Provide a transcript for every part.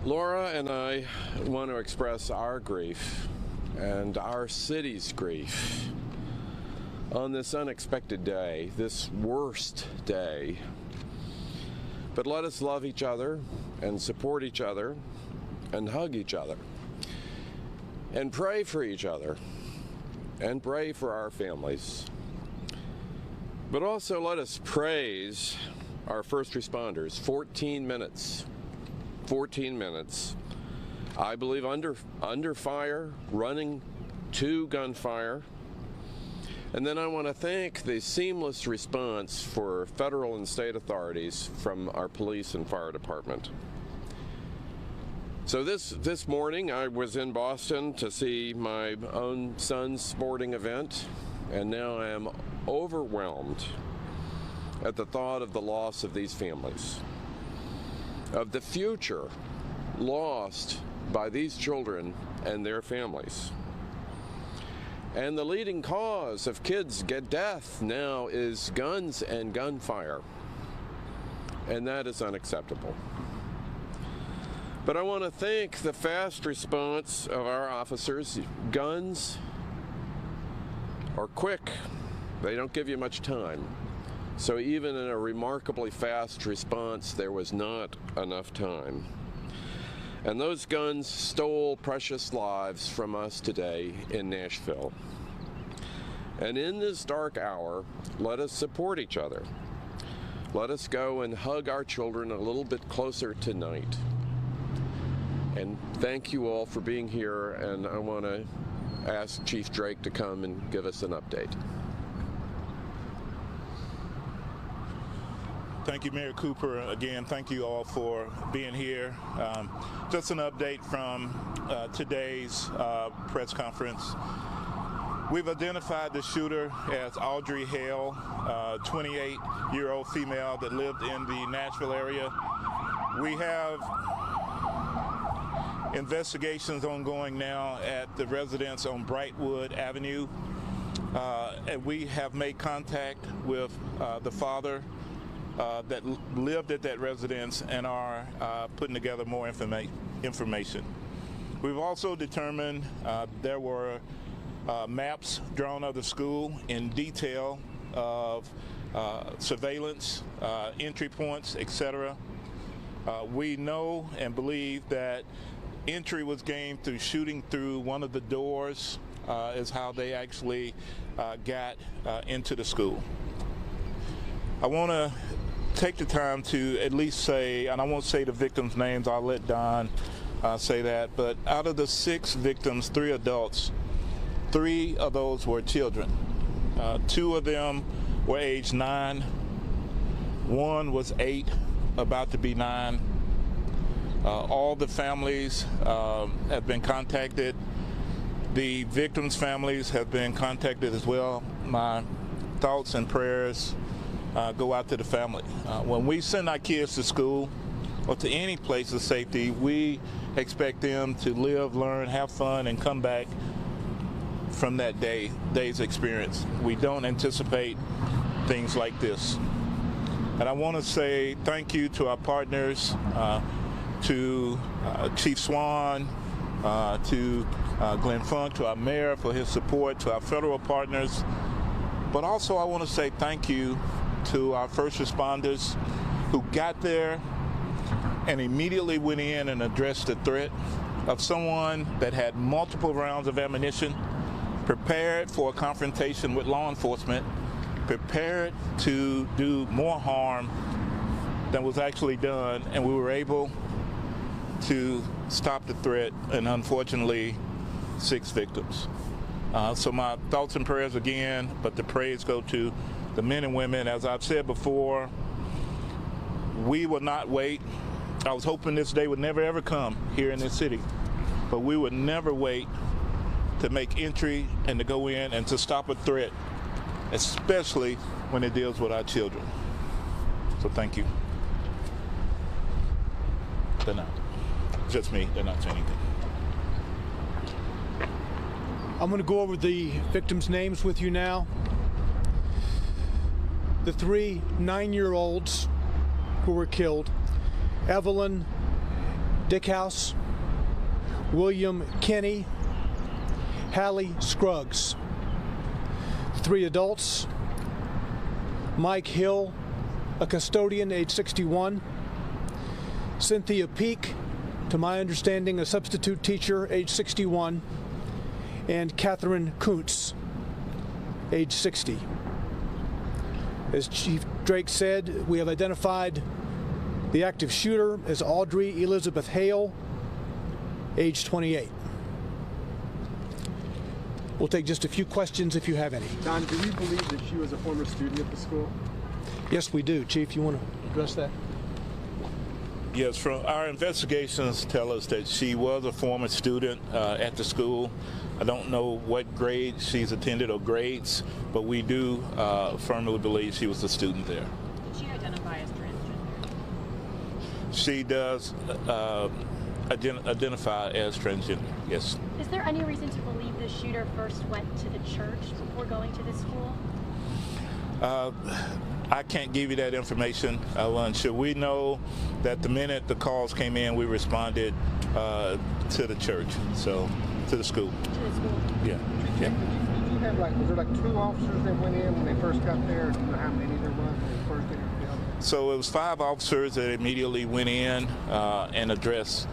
Laura and I want to express our grief and our city's grief on this unexpected day, this worst day. But let us love each other and support each other and hug each other and pray for each other and pray for our families. But also let us praise our first responders. 14 minutes, I believe under fire, running to gunfire. And then I want to thank the seamless response for federal and state authorities from our police and fire department. So this morning I was in Boston to see my own son's sporting event, and now I am overwhelmed at the thought of the loss of these families, of the future lost by these children and their families. And the leading cause of kids get death now is guns and gunfire, and that is unacceptable. But I want to thank the fast response of our officers. Guns are quick. They don't give you much time. So even in a remarkably fast response, there was not enough time. And those guns stole precious lives from us today in Nashville. And in this dark hour, let us support each other. Let us go and hug our children a little bit closer tonight. And thank you all for being here, and I want to ask Chief Drake to come and give us an update. Thank you, Mayor Cooper. Again, thank you all for being here. Just an update from today's press conference. We've identified the shooter as Audrey Hale, a 28-year-old female that lived in the Nashville area. We have investigations ongoing now at the residence on Brightwood Avenue. And we have made contact with the father that lived at that residence and are putting together more information. We've also determined there were maps drawn of the school in detail of surveillance, entry points, etc. We know and believe that entry was gained through shooting through one of the doors is how they actually got into the school. I want to take the time to at least say, and I won't say the victims' names, I'll let Don say that, but out of the 6 victims, 3 adults, 3 of those were children. 2 of them were age 9, 1 was 8, about to be 9. All the families have been contacted. The victims' families have been contacted as well. My thoughts and prayers go out to the family. When we send our kids to school or to any place of safety, we expect them to live, learn, have fun, and come back from that day's experience. We don't anticipate things like this. And I want to say thank you to our partners, to Chief Swan, to Glenn Funk, to our mayor for his support, to our federal partners. But also I want to say thank you to our first responders who got there and immediately went in and addressed the threat of someone that had multiple rounds of ammunition, prepared for a confrontation with law enforcement, prepared to do more harm than was actually done, and we were able to stop the threat, and unfortunately 6 victims. So my thoughts and prayers again, but the praise go to the men and women. As I've said before, we will not wait. I was hoping this day would never ever come here in this city, but we would never wait to make entry and to go in and to stop a threat, especially when it deals with our children. So thank you. They're not. Just me, they're not saying anything. I'm going to go over the victims' names with you now. The 3 9-year-olds who were killed: Evelyn Dickhouse, William Kinney, Hallie Scruggs. 3 adults: Mike Hill, a custodian, age 61, Cynthia Peak, to my understanding a substitute teacher, age 61, and Catherine Kuntz, age 60. As Chief Drake said, we have identified the active shooter as Audrey Elizabeth Hale, age 28. We'll take just a few questions if you have any. Don, do you believe that she was a former student at the school? Yes, we do. Chief, you want to address that? Yes, from our investigations tell us that she was a former student at the school. I don't know what grade she's attended or grades, but we do firmly believe she was a student there. Did she identify as transgender? She does identify as transgender, yes. Is there any reason to believe the shooter first went to the church before going to the school? I can't give you that information. Unsure. We know that the minute the calls came in, we responded to the church, so to the school. To the school. Yeah. Yeah. Did you have was there 2 officers that went in when they first got there? Do you know how many there was when they first entered? So it was 5 officers that immediately went in and addressed.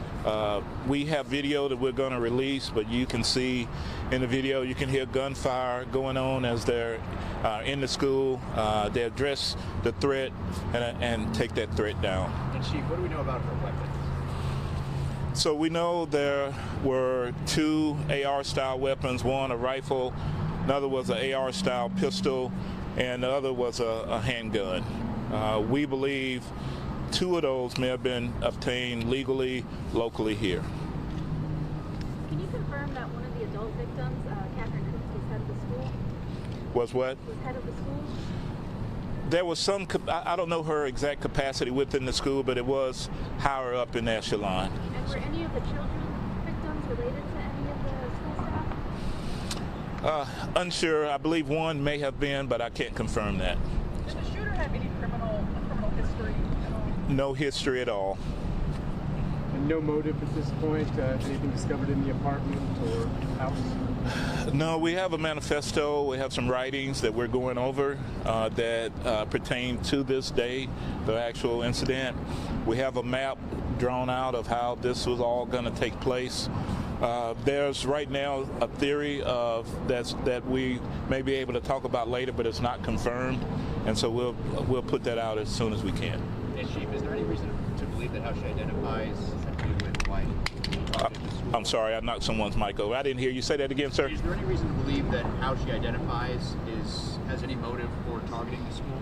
We have video that we're going to release, but you can see in the video, you can hear gunfire going on as they're in the school. They address the threat and take that threat down. And Chief, what do we know about her weapons? So we know there were 2 AR-style weapons, one a rifle, another was an AR-style pistol, and the other was a handgun. We believe 2 of those may have been obtained legally, locally here. Can you confirm that one of the adult victims, Catherine Kuntz, was head of the school? Was what? Was head of the school? There was some, I don't know her exact capacity within the school, but it was higher up in the echelon. And were any of the children victims related to any of the school staff? Unsure. I believe one may have been, but I can't confirm that. Did the shooter have any criminal history at all? No history at all. And no motive at this point? Anything discovered in the apartment or house? No, we have a manifesto. We have some writings that we're going over that pertain to this day, the actual incident. We have a map drawn out of how this was all going to take place. There's right now a theory of that we may be able to talk about later, but it's not confirmed, and so we'll put that out as soon as we can. And Chief, is there any reason to believe that how she identifies with white? I'm sorry, I knocked someone's mic over. I didn't hear you. Say that again, sir. Is there any reason to believe that how she identifies has any motive for targeting the school?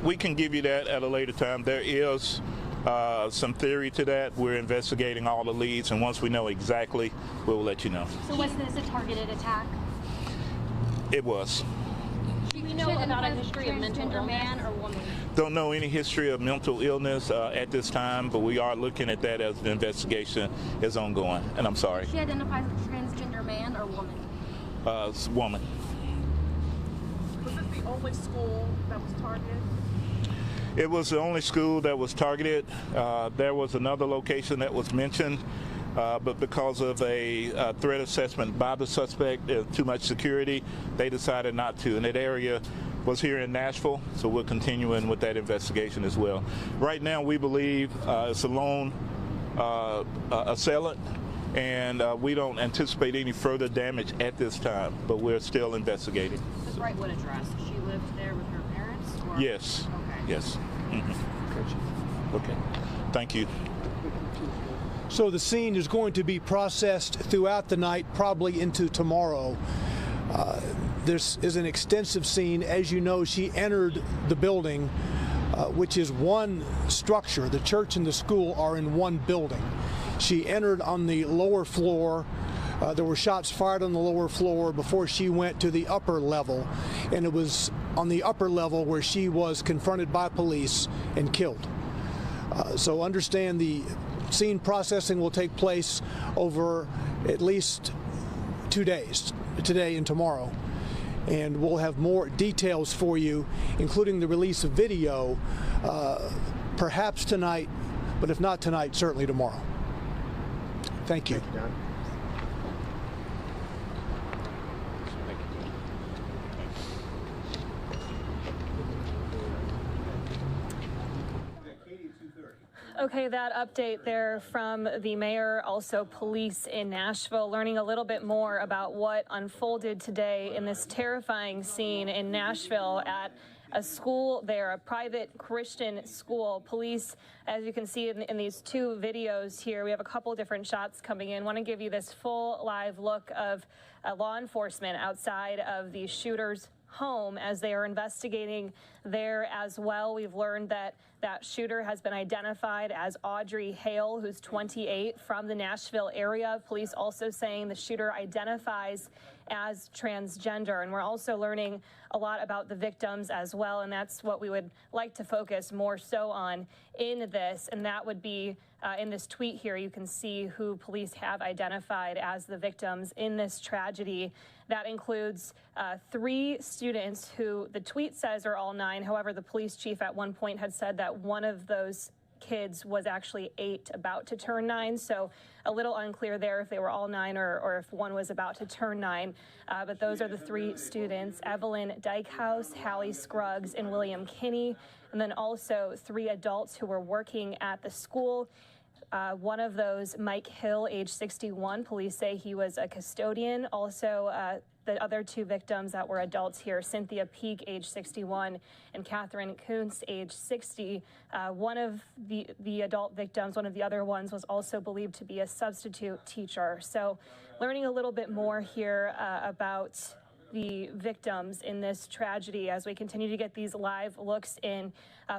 We can give you that at a later time. There is some theory to that. We're investigating all the leads, and once we know exactly, we'll let you know. So was this a targeted attack? It was. Do we know about a history of mental illness? Man or woman? Don't know any history of mental illness at this time, but we are looking at that as the investigation is ongoing. And I'm sorry. She identifies as a transgender man or woman? Woman. Was this the only school that was targeted? It was the only school that was targeted. There was another location that was mentioned, but because of a threat assessment by the suspect, too much security, they decided not to. And that area was here in Nashville, so we're continuing with that investigation as well. Right now, we believe it's a lone assailant, and we don't anticipate any further damage at this time, but we're still investigating. This Brightwood address, she lived there with her parents? Or? Yes. Okay. Yes. Mm-hmm. Okay. Thank you. So the scene is going to be processed throughout the night, probably into tomorrow. This is an extensive scene. As you know, she entered the building, which is one structure. The church and the school are in one building. She entered on the lower floor. There were shots fired on the lower floor before she went to the upper level, and it was on the upper level where she was confronted by police and killed. So understand the scene processing will take place over at least 2 days, today and tomorrow. And we'll have more details for you, including the release of video, perhaps tonight, but if not tonight, certainly tomorrow. Thank you. Thank you, Don. Okay, that update there from the mayor, also police in Nashville, learning a little bit more about what unfolded today in this terrifying scene in Nashville at a school there, a private Christian school. Police, as you can see in these two videos here, we have a couple different shots coming in. I want to give you this full live look of law enforcement outside of the shooter's home as they are investigating there as well. We've learned that that shooter has been identified as Audrey Hale, who's 28, from the Nashville area. Police also saying the shooter identifies as transgender. And we're also learning a lot about the victims as well, and that's what we would like to focus more so on in this, and that would be in this tweet here. You can see who police have identified as the victims in this tragedy. That includes 3 students who the tweet says are all 9. However, the police chief at one point had said that one of those kids was actually 8, about to turn 9. So a little unclear there if they were all 9 or if one was about to turn 9. But those are the 3 students: Evelyn Dykehouse, Hallie Scruggs, and William Kinney. And then also 3 adults who were working at the school. One of those, Mike Hill, age 61, police say he was a custodian. Also, the other 2 victims that were adults here, Cynthia Peak, age 61, and Catherine Kuntz, age 60. One of the adult victims, one of the other ones, was also believed to be a substitute teacher. So learning a little bit more here about the victims in this tragedy as we continue to get these live looks in.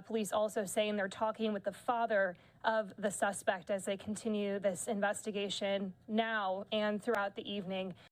Police also saying they're talking with the father of the suspect as they continue this investigation now and throughout the evening.